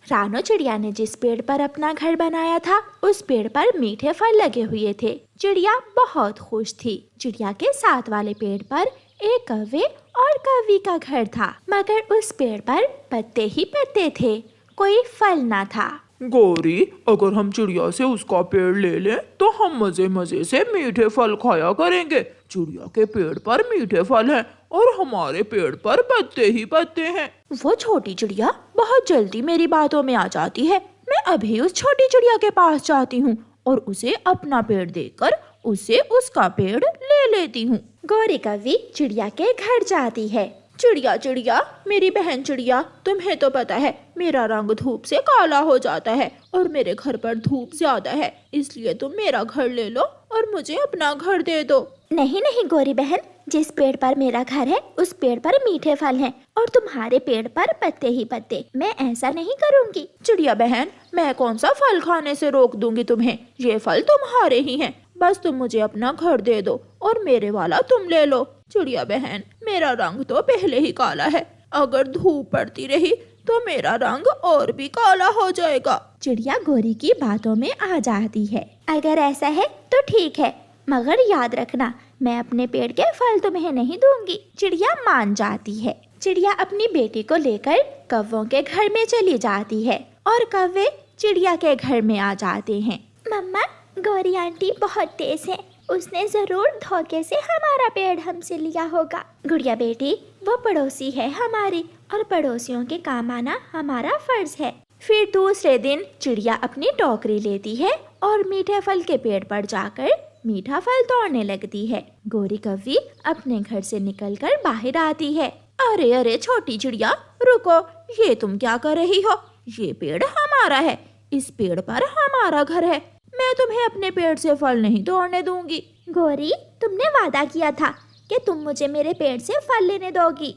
रानो चिड़िया ने जिस पेड़ पर अपना घर बनाया था उस पेड़ पर मीठे फल लगे हुए थे। चिड़िया बहुत खुश थी। चिड़िया के साथ वाले पेड़ पर एक कौवे और कौवी का घर था, मगर उस पेड़ पर पत्ते ही पत्ते थे, कोई फल ना था। गौरी, अगर हम चिड़िया से उसका पेड़ ले लें तो हम मजे मजे से मीठे फल खाया करेंगे। चिड़िया के पेड़ पर मीठे फल हैं और हमारे पेड़ पर पत्ते ही पत्ते हैं। वो छोटी चिड़िया बहुत जल्दी मेरी बातों में आ जाती है। मैं अभी उस छोटी चिड़िया के पास जाती हूँ और उसे अपना पेड़ देकर उसे उसका पेड़ ले लेती हूँ। गौरी कौवी चिड़िया के घर जाती है। चिड़िया चिड़िया, मेरी बहन चिड़िया, तुम्हें तो पता है मेरा रंग धूप से काला हो जाता है और मेरे घर पर धूप ज्यादा है, इसलिए तुम मेरा घर ले लो और मुझे अपना घर दे दो। नहीं नहीं गौरी बहन, जिस पेड़ पर मेरा घर है उस पेड़ पर मीठे फल हैं और तुम्हारे पेड़ पर पत्ते ही पत्ते। मैं ऐसा नहीं करूँगी। चिड़िया बहन, मैं कौन सा फल खाने से रोक दूंगी तुम्हें? ये फल तुम्हारे ही हैं, बस तुम मुझे अपना घर दे दो और मेरे वाला तुम ले लो। चिड़िया बहन, मेरा रंग तो पहले ही काला है, अगर धूप पड़ती रही तो मेरा रंग और भी काला हो जाएगा। चिड़िया गौरी की बातों में आ जाती है। अगर ऐसा है तो ठीक है, मगर याद रखना मैं अपने पेड़ के फल तुम्हें नहीं दूंगी। चिड़िया मान जाती है। चिड़िया अपनी बेटी को लेकर कौवों के घर में चली जाती है और कौवे चिड़िया के घर में आ जाते हैं। मम्मा, गौरी आंटी बहुत तेज है, उसने जरूर धोखे से हमारा पेड़ हमसे लिया होगा। गुड़िया बेटी, वो पड़ोसी है हमारी और पड़ोसियों के काम आना हमारा फर्ज है। फिर दूसरे दिन चिड़िया अपनी टोकरी लेती है और मीठे फल के पेड़ पर जाकर मीठा फल तोड़ने लगती है। गौरी कौवी अपने घर से निकलकर बाहर आती है। अरे अरे छोटी चिड़िया, रुको, ये तुम क्या कर रही हो? ये पेड़ हमारा है, इस पेड़ पर हमारा घर है, मैं तुम्हें अपने पेड़ से फल नहीं तोड़ने दूंगी। गौरी, तुमने वादा किया था कि तुम मुझे मेरे पेड़ से फल लेने दोगी।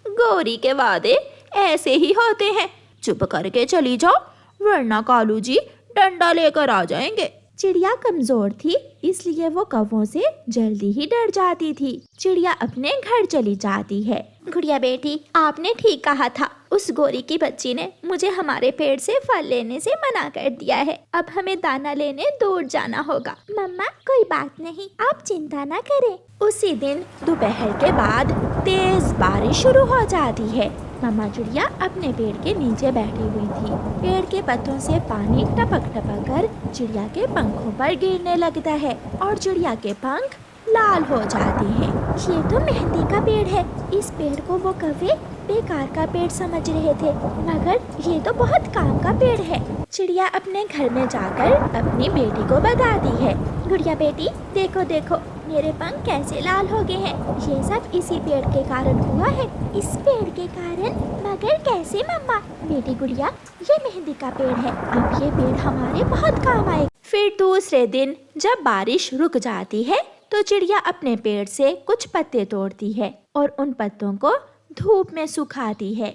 गौरी के वादे ऐसे ही होते हैं, चुप करके चली जाओ वरना कालू जी डंडा लेकर आ जाएंगे। चिड़िया कमजोर थी, इसलिए वो कौवों से जल्दी ही डर जाती थी। चिड़िया अपने घर चली जाती है। गुड़िया बेटी, आपने ठीक कहा था, उस गौरी की बच्ची ने मुझे हमारे पेड़ से फल लेने से मना कर दिया है। अब हमें दाना लेने दूर जाना होगा। मम्मा, कोई बात नहीं, आप चिंता ना करें। उसी दिन दोपहर के बाद तेज बारिश शुरू हो जाती है। मम्मा चिड़िया अपने पेड़ के नीचे बैठी हुई थी। पेड़ के पत्तों से पानी टपक टपक कर चिड़िया के पंखों पर गिरने लगता है और चिड़िया के पंख लाल हो जाते हैं। ये तो मेहंदी का पेड़ है। इस पेड़ को वो कौवे बेकार का पेड़ समझ रहे थे, मगर ये तो बहुत काम का पेड़ है। चिड़िया अपने घर में जाकर अपनी बेटी को बताती है। गुड़िया बेटी, देखो देखो मेरे पंख कैसे लाल हो गए हैं। ये सब इसी पेड़ के कारण हुआ है। इस पेड़ के कारण? मगर कैसे मम्मा? बेटी गुड़िया, ये मेहंदी का पेड़ है, अब ये पेड़ हमारे बहुत काम आएगा। फिर दूसरे दिन जब बारिश रुक जाती है तो चिड़िया अपने पेड़ से कुछ पत्ते तोड़ती है और उन पत्तों को धूप में सुखाती है।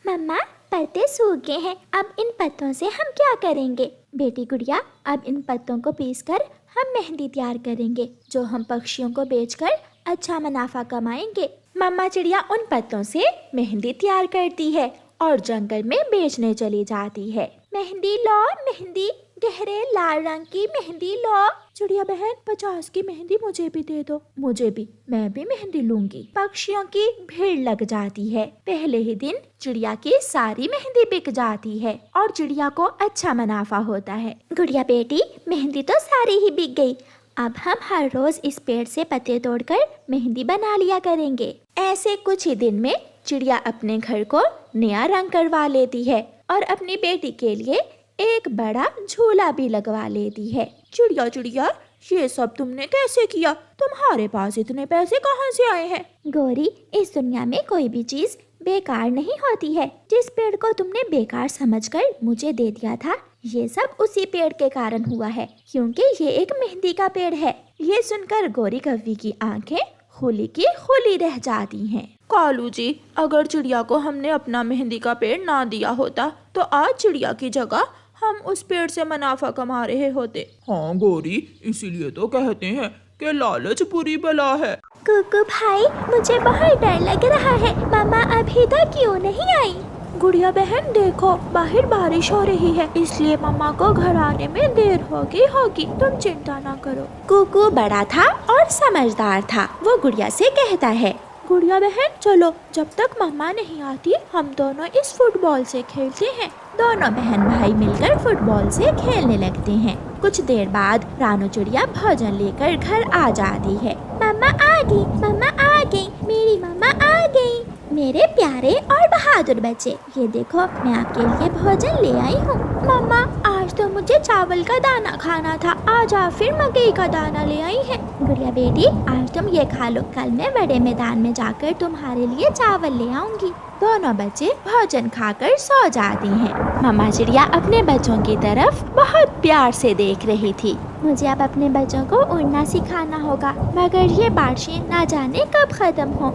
मम्मा, पत्ते सूख गए हैं, अब इन पत्तों से हम क्या करेंगे? बेटी गुड़िया, अब इन पत्तों को पीसकर हम मेहंदी तैयार करेंगे, जो हम पक्षियों को बेचकर अच्छा मुनाफा कमाएंगे। मम्मा चिड़िया उन पत्तों से मेहंदी तैयार करती है और जंगल में बेचने चली जाती है। मेहंदी लो, मेहंदी, गहरे लाल रंग की मेहंदी लो। चिड़िया बहन, 50 की मेहंदी मुझे भी दे दो। मुझे भी, मैं भी मेहंदी लूंगी। पक्षियों की भीड़ लग जाती है। पहले ही दिन चिड़िया की सारी मेहंदी बिक जाती है और चिड़िया को अच्छा मुनाफा होता है। गुड़िया बेटी, मेहंदी तो सारी ही बिक गई, अब हम हर रोज इस पेड़ से पत्ते तोड़कर मेहंदी बना लिया करेंगे। ऐसे कुछ ही दिन में चिड़िया अपने घर को नया रंग करवा लेती है और अपनी बेटी के लिए एक बड़ा झूला भी लगवा लेती है। चिड़िया चिड़िया, ये सब तुमने कैसे किया? तुम्हारे पास इतने पैसे कहाँ से आए हैं? गौरी, इस दुनिया में कोई भी चीज बेकार नहीं होती है। जिस पेड़ को तुमने बेकार समझकर मुझे दे दिया था, ये सब उसी पेड़ के कारण हुआ है, क्योंकि ये एक मेहंदी का पेड़ है। ये सुनकर गौरी कौवी की आंखें खुली की खुली रह जाती हैं। कालू जी, अगर चिड़िया को हमने अपना मेहंदी का पेड़ ना दिया होता तो आज चिड़िया की जगह हम उस पेड़ से मुनाफा कमा रहे होते। हाँ गौरी, इसीलिए तो कहते हैं कि लालच बुरी बला है। कुकू भाई, मुझे बहुत डर लग रहा है। मामा अभी तक क्यों नहीं आई? गुड़िया बहन देखो, बाहर बारिश हो रही है, इसलिए मम्मा को घर आने में देर होगी, तुम चिंता ना करो। कुकू बड़ा था और समझदार था। वो गुड़िया से कहता है, गुड़िया बहन चलो, जब तक मम्मा नहीं आती हम दोनों इस फुटबॉल से खेलते हैं। दोनों बहन भाई मिलकर फुटबॉल से खेलने लगते हैं। कुछ देर बाद रानू चिड़िया भोजन लेकर घर आ जाती है। मम्मा आ गई, मेरी मम्मा आ गई। मेरे प्यारे और बहादुर बच्चे, ये देखो मैं आपके लिए भोजन ले आई हूँ। मम्मा आज तो मुझे चावल का दाना खाना था, आज आप फिर मकई का दाना ले आई हैं। गुड़िया बेटी आज तुम ये खा लो, कल मैं बड़े मैदान में जाकर तुम्हारे लिए चावल ले आऊंगी। दोनों बच्चे भोजन खाकर सो जाती हैं। मम्मा चिड़िया अपने बच्चों की तरफ बहुत प्यार से देख रही थी। मुझे अब अपने बच्चों को उड़ना सिखाना होगा, मगर ये बारिशें ना जाने कब खत्म हो।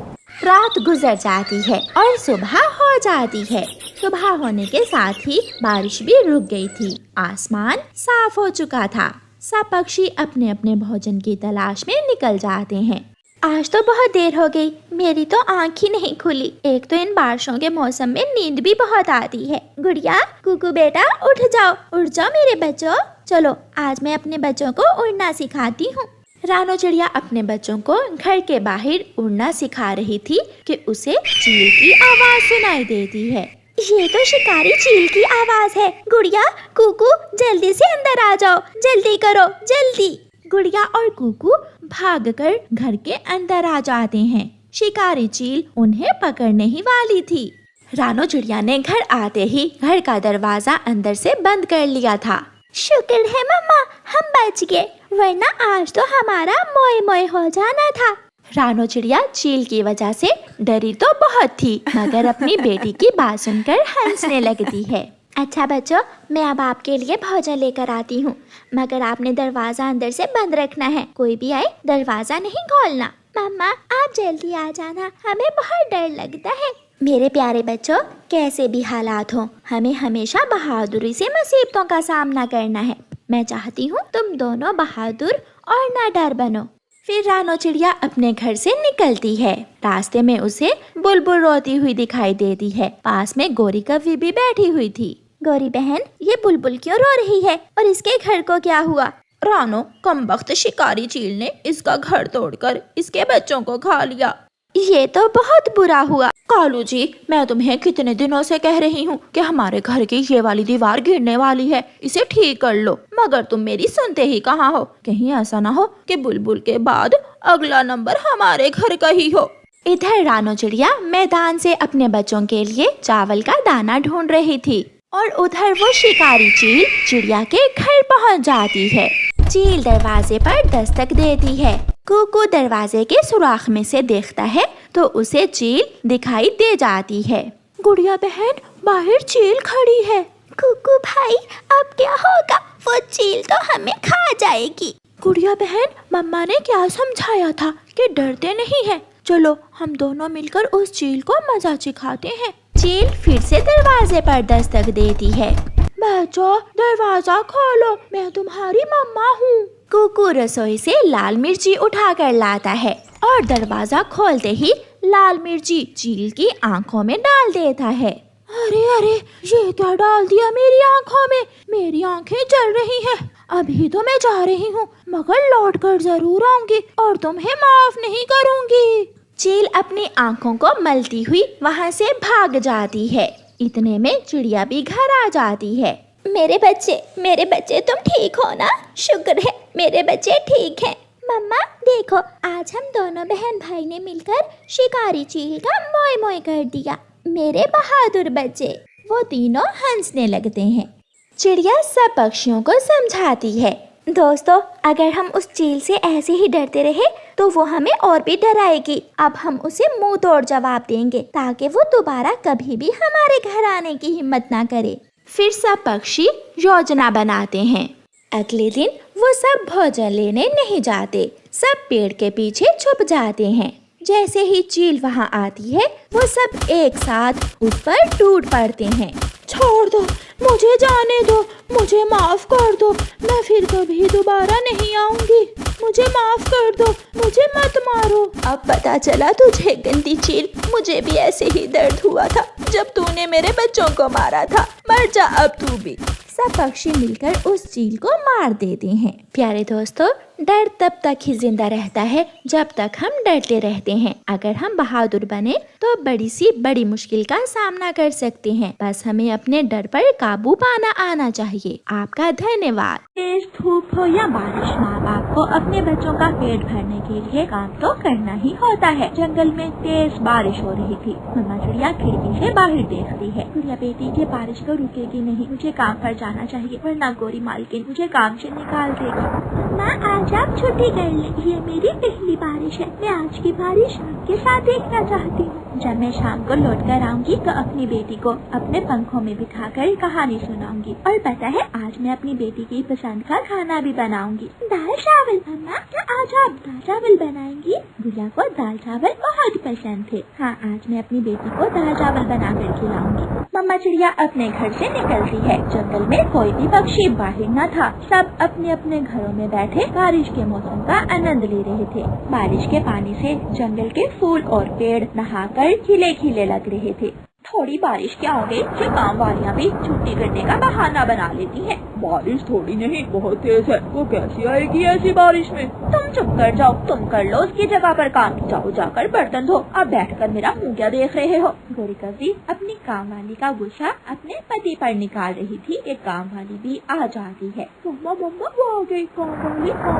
रात गुजर जाती है और सुबह हो जाती है। सुबह होने के साथ ही बारिश भी रुक गई थी। आसमान साफ हो चुका था। सब पक्षी अपने अपने भोजन की तलाश में निकल जाते हैं। आज तो बहुत देर हो गई, मेरी तो आँख ही नहीं खुली। एक तो इन बारिशों के मौसम में नींद भी बहुत आती है। गुड़िया, कुकू बेटा उठ जाओ मेरे बच्चों। चलो आज मैं अपने बच्चों को उड़ना सिखाती हूँ। रानू चिड़िया अपने बच्चों को घर के बाहर उड़ना सिखा रही थी कि उसे चील की आवाज सुनाई देती है। ये तो शिकारी चील की आवाज है। गुड़िया, कुकू जल्दी से अंदर आ जाओ, जल्दी करो, जल्दी। गुड़िया और कुकू भागकर घर के अंदर आ जाते हैं। शिकारी चील उन्हें पकड़ने ही वाली थी। रानू चिड़िया ने घर आते ही घर का दरवाजा अंदर से बंद कर लिया था। शुक्र है मम्मा, हम बच गए, वरना आज तो हमारा मोए मोए हो जाना था। रानू चिड़िया चील की वजह से डरी तो बहुत थी, मगर अपनी बेटी की बात सुनकर हंसने लगती है। अच्छा बच्चों, मैं अब आपके लिए भोजन लेकर आती हूँ, मगर आपने दरवाजा अंदर से बंद रखना है। कोई भी आए दरवाजा नहीं खोलना। मम्मा आप जल्दी आ जाना, हमें बहुत डर लगता है। मेरे प्यारे बच्चों, कैसे भी हालात हो, हमें हमेशा बहादुरी से मुसीबतों का सामना करना है। मैं चाहती हूँ तुम दोनों बहादुर और ना डर बनो। फिर रानू चिड़िया अपने घर से निकलती है। रास्ते में उसे बुलबुल रोती हुई दिखाई देती है। पास में गोरी कौवी भी बैठी हुई थी। गोरी बहन, ये बुलबुल क्यों रो रही है और इसके घर को क्या हुआ? रानो, कमबख्त शिकारी चील ने इसका घर तोड़कर इसके बच्चों को खा लिया। ये तो बहुत बुरा हुआ। कालू जी, मैं तुम्हें कितने दिनों से कह रही हूँ कि हमारे घर की ये वाली दीवार गिरने वाली है, इसे ठीक कर लो, मगर तुम मेरी सुनते ही कहाँ हो। कहीं ऐसा ना हो कि बुलबुल के बाद अगला नंबर हमारे घर का ही हो। इधर रानू चिड़िया मैदान से अपने बच्चों के लिए चावल का दाना ढूंढ रही थी और उधर वो शिकारी चील चिड़िया के घर पहुँच जाती है। चील दरवाजे पर दस्तक देती है। कुकू दरवाजे के सुराख में से देखता है तो उसे चील दिखाई दे जाती है। गुड़िया बहन, बाहर चील खड़ी है। कुकू भाई, अब क्या होगा? वो चील तो हमें खा जाएगी। गुड़िया बहन, मम्मा ने क्या समझाया था कि डरते नहीं है। चलो हम दोनों मिलकर उस चील को मजा सिखाते हैं। चील फिर से दरवाजे पर दस्तक देती है। बच्चों दरवाजा खोलो, मैं तुम्हारी मम्मा हूँ। कुकू रसोई से लाल मिर्ची उठा कर लाता है और दरवाजा खोलते ही लाल मिर्ची चील की आंखों में डाल देता है। अरे अरे, ये क्या डाल दिया मेरी आंखों में? मेरी आंखें जल रही हैं। अभी तो मैं जा रही हूँ, मगर लौट कर जरूर आऊंगी और तुम्हें माफ नहीं करूंगी। चील अपनी आंखों को मलती हुई वहाँ से भाग जाती है। इतने में चिड़िया भी घर आ जाती है। मेरे बच्चे तुम ठीक हो ना? शुक्र है मेरे बच्चे ठीक हैं। मम्मा देखो, आज हम दोनों बहन भाई ने मिलकर शिकारी चील का मोए मोए कर दिया। मेरे बहादुर बच्चे। वो तीनों हंसने लगते हैं। चिड़िया सब पक्षियों को समझाती है, दोस्तों अगर हम उस चील से ऐसे ही डरते रहे तो वो हमें और भी डराएगी। अब हम उसे मुंह तोड़ जवाब देंगे ताकि वो दोबारा कभी भी हमारे घर आने की हिम्मत ना करे। फिर सब पक्षी योजना बनाते हैं। अगले दिन वो सब भोजन लेने नहीं जाते, सब पेड़ के पीछे छुप जाते हैं। जैसे ही चील वहाँ आती है वो सब एक साथ उस पर टूट पड़ते हैं। छोड़ दो, मुझे जाने दो, मुझे माफ कर दो, मैं फिर कभी दोबारा नहीं आऊंगी, मुझे माफ कर दो, मुझे मत मारो। अब पता चला तुझे गंदी चील, मुझे भी ऐसे ही दर्द हुआ था जब तूने मेरे बच्चों को मारा था। मर जा अब तू भी। सब पक्षी मिलकर उस चील को मार देते हैं। प्यारे दोस्तों, डर तब तक ही जिंदा रहता है जब तक हम डरते रहते हैं। अगर हम बहादुर बने तो बड़ी सी बड़ी मुश्किल का सामना कर सकते हैं। बस हमें अपने डर पर काबू पाना आना चाहिए। आपका धन्यवाद। तेज धूप हो या बारिश, माँ बाप को अपने बच्चों का पेट भरने के लिए काम तो करना ही होता है। जंगल में तेज बारिश हो रही थी। मम्मा चिड़िया खिड़की से बाहर देखती है। गुड़िया बेटी के बारिश तो रुकेगी नहीं, मुझे काम पर जाना चाहिए वरना गोरी मालकिन मुझे काम से निकाल देगी। माँ आज आप छुट्टी कर ले, ये मेरी पहली बारिश है। मैं आज की बारिश आपके साथ देखना चाहती हूँ। जब मैं शाम को लौट कर आऊंगी तो अपनी बेटी को अपने पंखों में बिठाकर कहानी सुनाऊंगी। और पता है आज मैं अपनी बेटी की पसंद का खाना भी बनाऊंगी, दाल चावल। अम्मा क्या आज आप दाल चावल बनाएंगी? गुड़िया को दाल चावल बहुत पसंद थे। हाँ, आज मैं अपनी बेटी को दाल चावल बना कर खिलाऊंगी। मम्मा चिड़िया अपने घर से निकलती है। जंगल में कोई भी पक्षी बाहर न था। सब अपने अपने घरों में बैठे बारिश के मौसम का आनंद ले रहे थे। बारिश के पानी से जंगल के फूल और पेड़ नहाकर खिले खिले लग रहे थे। थोड़ी बारिश के आगे ये काम वालियाँ भी छुट्टी करने का बहाना बना लेती हैं। बारिश थोड़ी नहीं बहुत तेज है, वो कैसी आएगी ऐसी बारिश में? तुम चुप कर जाओ, तुम कर लो उसकी जगह पर काम। जाओ जाकर बर्तन धो। अब बैठकर मेरा मुँह क्या देख रहे हो? गोरी कवरी अपनी काम वाली का गुस्सा अपने पति पर निकाल रही थी कि काम वाली भी आ जाती है। मम्मा मम्मा वो आ गई, काम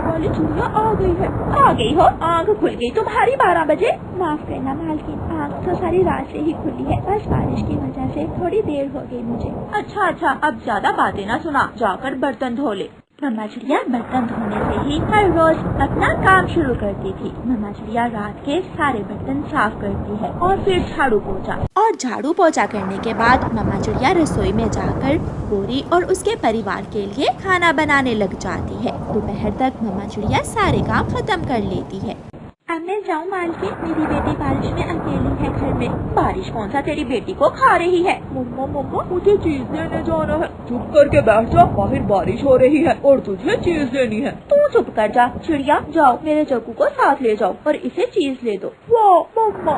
वाली चिड़िया आ गई है। आ गई हो? आँख खुल गई तुम्हारी 12 बजे? माफ करना मालकिन, आँख तो सारी रात से ही खुली है, बस बारिश की वजह से थोड़ी देर हो गई मुझे। अच्छा, अब ज्यादा बातें ना सुना, जाकर बर्तन धो ले। मम्मा चिड़िया बर्तन धोने से ही हर रोज अपना काम शुरू करती थी। मम्मा चिड़िया रात के सारे बर्तन साफ करती है और फिर झाड़ू पोछा। और झाड़ू पोछा करने के बाद मम्मा चिड़िया रसोई में जाकर गोरी और उसके परिवार के लिए खाना बनाने लग जाती है। दोपहर तक मम्मा चिड़िया सारे काम खत्म कर लेती है। अब मैं जाऊँ मालकिन, मेरी बेटी बारिश में अकेली है घर में। बारिश कौन सा तेरी बेटी को खा रही है? मम्मा मुझे चीज लेने जाना है। चुप करके बैठ जा, बाहर बारिश हो रही है और तुझे चीज लेनी है। तू चुप कर जा। चिड़िया जाओ मेरे जग्गू को साथ ले जाओ और इसे चीज ले दो। वाह मम्मा,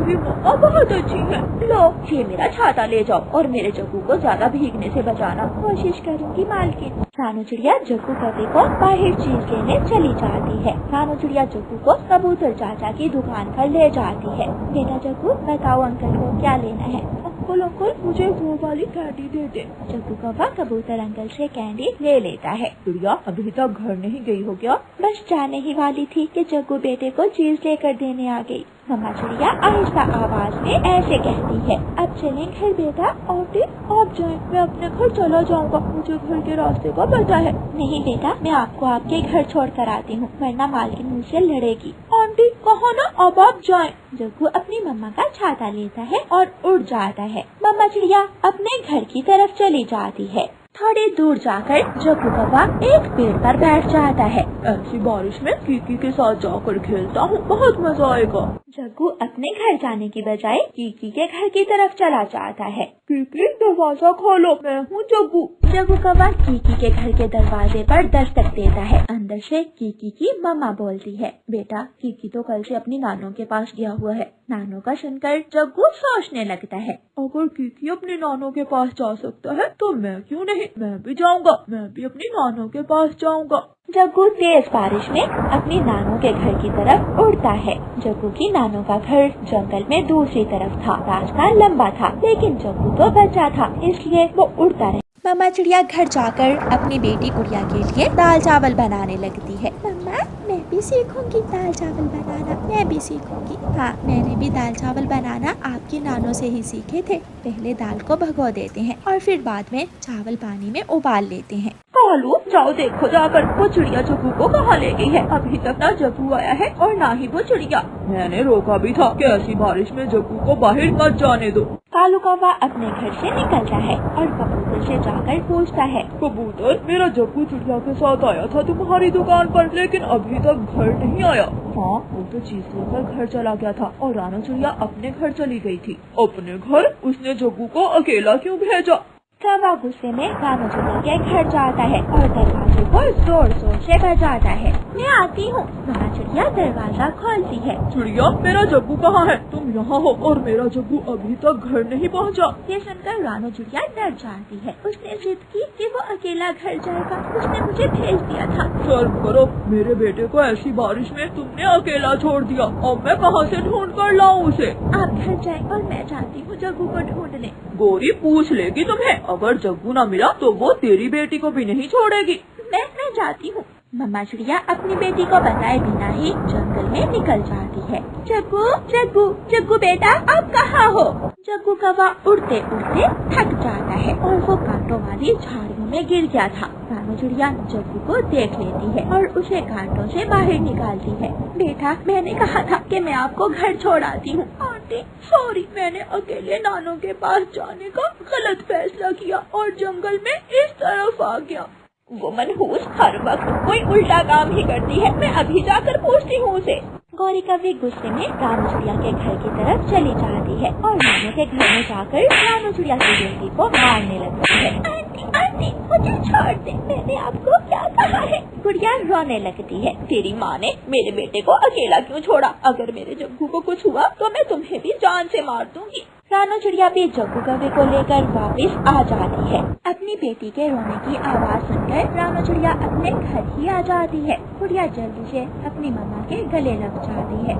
मेरी मम्मा बहुत अच्छी है। लो ये मेरा छाता ले जाओ और मेरे जग्गू को ज्यादा भीगने से बचाना। कोशिश करूँगी मालकिन। रानू चिड़िया जग्गू कौवे को बाहर चीज लेने चली जाती है। रानू चिड़िया जग्गू को कबूतर चाचा की दुकान पर ले जाती है। बेटा जग्गू बताओ अंकल को क्या लेना है? अंकल मुझे वो वाली कैंडी दे दे। जग्गू कौवा कबूतर अंकल से कैंडी ले लेता है। चिड़िया अभी तक घर नहीं गई हो क्या? बस जाने ही वाली थी कि जग्गू बेटे को चीज लेकर देने आ गई। मम्मा चिड़िया आहिस्ता आवाज में ऐसे कहती है, अब चलें घर बेटा। आंटी आप जाएं, मैं अपने घर चला जाऊंगा, मुझे घर के रास्ते का पता है। नहीं बेटा, मैं आपको आपके घर छोड़ कर आती हूँ, वरना मालकिन मुझसे लड़ेगी। आंटी कहो ना, अब आप जाएं। जग्गू अपनी मम्मा का छाता लेता है और उड़ जाता है। मम्मा चिड़िया अपने घर की तरफ चली जाती है। थोड़ी दूर जाकर जग्गू कौवा एक पेड़ पर बैठ जाता है। ऐसी बारिश में कीकी के साथ जाकर खेलता हूँ, बहुत मजा आएगा। जग्गू अपने घर जाने की बजाय कीकी के घर की तरफ चला जाता है। कीकी दरवाजा खोलो, मैं हूँ जग्गू। जग्गू कौवा कीकी के घर के दरवाजे पर दस्तक देता है। अंदर से कीकी की मम्मा बोलती है, बेटा कीकी तो कल से अपनी नानों के पास गया हुआ है। नानों का सुनकर जग्गू सोचने लगता है, अगर कीकी अपने नानों के पास जा सकता है तो मैं क्यों नहीं, मैं भी जाऊंगा, मैं भी अपनी नानों के पास जाऊंगा। जग्गू तेज बारिश में अपनी नानों के घर की तरफ उड़ता है। जग्गू की नानों का घर जंगल में दूसरी तरफ था। रास्ता लंबा था लेकिन जग्गू तो बचा था, इसलिए वो उड़ता रहा। मम्मा चिड़िया घर जाकर अपनी बेटी गुड़िया के लिए दाल चावल बनाने लगती है। मम्मा मैं भी सीखूंगी दाल चावल बनाना, मैं भी सीखूंगी। हाँ, मैंने भी दाल चावल बनाना आपकी नानों से ही सीखे थे। पहले दाल को भगो देते हैं और फिर बाद में चावल पानी में उबाल लेते हैं। कालू जाओ देखो जाकर, वो चिड़िया जग्गू को कहाँ ले गई है? अभी तक ना जग्गू आया है और ना ही वो चिड़िया। मैंने रोका भी था कि ऐसी बारिश में जग्गू को बाहर मत जाने दो। कालू कौवा अपने घर से निकलता है और कबूतर से जाकर पूछता है। कबूतर, मेरा जग्गू चिड़िया के साथ आया था तुम्हारी दुकान पर, लेकिन अभी तक घर नहीं आया। हाँ, वो तो चीज लेकर घर चला गया था और रानू चिड़िया अपने घर चली गई थी। अपने घर? उसने जग्गू को अकेला क्यों भेजा? कौवा गुस्से में रानू चिड़िया के घर जाता है और दरवाजे को जोर जोर से बजाता है। मैं आती हूँ। रानू चिड़िया दरवाजा खोलती है। चिड़िया, मेरा जग्गू कहाँ है? तुम यहाँ हो और मेरा जग्गू अभी तक घर नहीं पहुँचा। ये सुनकर रानू चिड़िया डर जाती है। उसने जिद की कि वो अकेला घर जाएगा। उसने मुझे भेज दिया था। शर्म करो, मेरे बेटे को ऐसी बारिश में तुमने अकेला छोड़ दिया। अब मैं कहाँ से ढूंढ कर लाऊं उसे? आप घर जाएं और मैं जाती हूँ जग्गू को ढूंढने। गोरी पूछ लेगी तुम्हें। अगर जग्गू न मिला तो वो तेरी बेटी को भी नहीं छोड़ेगी। मैं जाती हूँ। मम्मा चिड़िया अपनी बेटी को बताए बिना ही जंगल में निकल जाती है। जग्गू, जग्गू, जग्गू बेटा, आप कहाँ हो? जग्गू कौवा उड़ते उड़ते थक जाता है और वो कांटों वाली झाड़ियों में गिर गया था। रानू चिड़िया जग्गू को देख लेती है और उसे कांटों से बाहर निकालती है। बेटा, मैंने कहा था कि मैं आपको घर छोड़ आती हूँ। आंटी, सॉरी, मैंने अकेले नानों के पास जाने का गलत फैसला किया और जंगल में इस तरफ आ गया। वो मनहूस हर वक्त कोई उल्टा काम ही करती है। मैं अभी जाकर पूछती हूँ उसे। गौरी कभी गुस्से में रानू चिड़िया के घर की तरफ चली जाती है और नानू के घर में जाकर रानू चिड़िया की बेटी को मारने लगती है। आंटी, आंटी, मुझे छोड़ दे, मैंने आपको क्या कहा है? गुड़िया रोने लगती है। तेरी माँ ने मेरे बेटे को अकेला क्यों छोड़ा? अगर मेरे जग्गू को कुछ हुआ तो मैं तुम्हें भी जान से मार दूंगी। रानू चिड़िया भी जग्गू कौवे को लेकर वापस आ जाती है। अपनी बेटी के रोने की आवाज सुनकर रानू चिड़िया अपने घर ही आ जाती है। गुड़िया जल्दी से अपनी मम्मा के गले लग जाती है।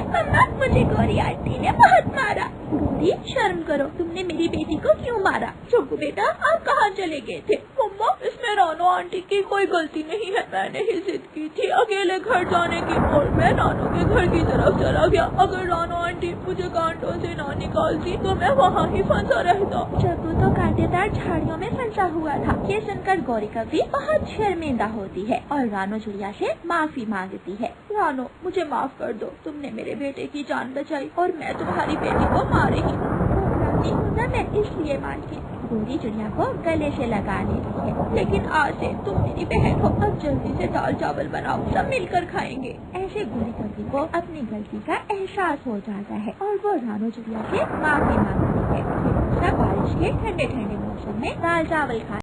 मम्मा, मुझे गौरी आंटी ने बहुत मारा। गौरी, शर्म करो, तुमने मेरी बेटी को क्यों मारा? जग्गू बेटा, आप कहाँ चले गए थे? मम्मा, इसमें रानू आंटी की कोई गलती नहीं है। मैंने ही जिद की थी अकेले घर जाने की और मैं नानू के घर की तरफ चला गया। अगर रानू आंटी मुझे कांटों से ना निकालती तो मैं वहाँ ही फंसा रहता। जग्गू तो कांटेदार झाड़ियों में फंसा हुआ था। ये सुनकर गौरी कभी बहुत शर्मिंदा होती है और रानू चिड़िया से माफी मांगती है। रानू, मुझे माफ कर दो। तुमने मेरे बेटे की जान बचाई और मैं तुम्हारी बेटी को मार रही हूँ। मैं इसलिए मानती। गौरी चिड़िया को गले से लगा लेती है। लेकिन आज से तुम मेरी बहन हो। अब जल्दी से दाल चावल बनाओ, सब मिलकर खाएंगे। ऐसे गौरी कभी को अपनी गलती का एहसास हो जाता है और वो रानू चिड़िया से माफी मांगती है। बारिश के ठंडे ठंडे मौसम में दाल चावल खा